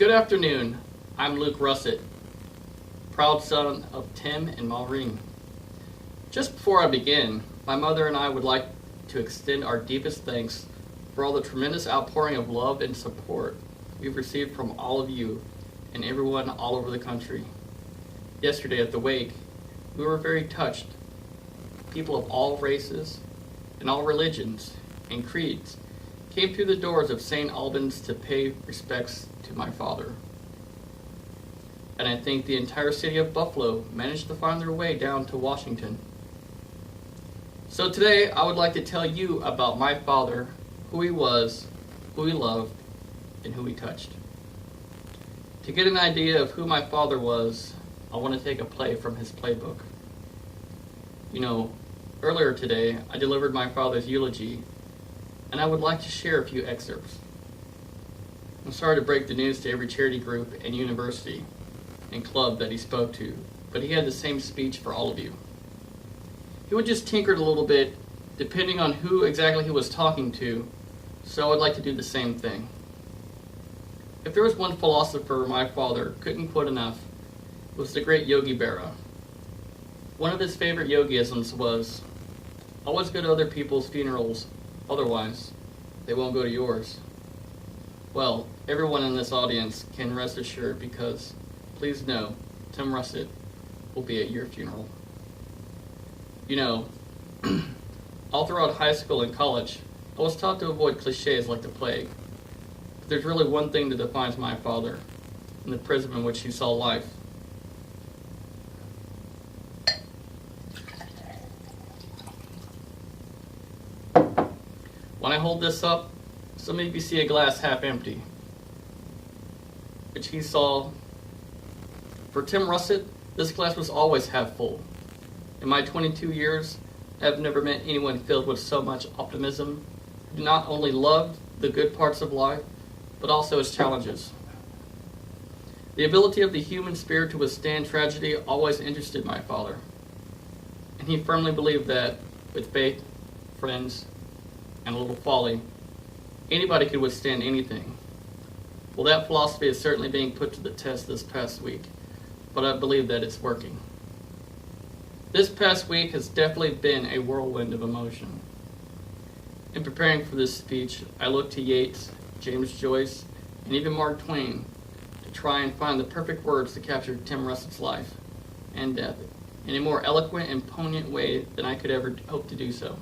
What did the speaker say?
Good afternoon. I'm Luke Russet, proud son of Tim and Maureen. Just before I begin, my mother and I would like to extend our deepest thanks for all the tremendous outpouring of love and support we've received from all of you and everyone all over the country. Yesterday at the wake, we were very touched. People of all races and all religions and creeds came through the doors of St. Albans to pay respects to my father. And I think the entire city of Buffalo managed to find their way down to Washington. So today I would like to tell you about my father, who he was, who he loved, and who he touched. To get an idea of who my father was, I want to take a play from his playbook. You know, earlier today I delivered my father's eulogy, and I would like to share a few excerpts. I'm sorry to break the news to every charity group and university and club that he spoke to, but he had the same speech for all of you. He would just tinker it a little bit depending on who exactly he was talking to, so I'd like to do the same thing. If there was one philosopher my father couldn't quote enough, it was the great Yogi Berra. One of his favorite yogiisms was, always go to other people's funerals, otherwise they won't go to yours. Well, everyone in this audience can rest assured because, please know, Tim Russet will be at your funeral. You know, all throughout high school and college, I was taught to avoid cliches like the plague. But there's really one thing that defines my father and the prism in which he saw life. When I hold this up, some of you see a glass half empty, which he saw. For Tim Russet, this glass was always half full. In my 22 years, I have never met anyone filled with so much optimism, who not only loved the good parts of life, but also its challenges. The ability of the human spirit to withstand tragedy always interested my father, and he firmly believed that, with faith, friends, and a little folly, anybody could withstand anything. Well, that philosophy is certainly being put to the test this past week, but I believe that it's working. This past week has definitely been a whirlwind of emotion. In preparing for this speech, I looked to Yeats, James Joyce, and even Mark Twain to try and find the perfect words to capture Tim Russet's life and death in a more eloquent and poignant way than I could ever hope to do so.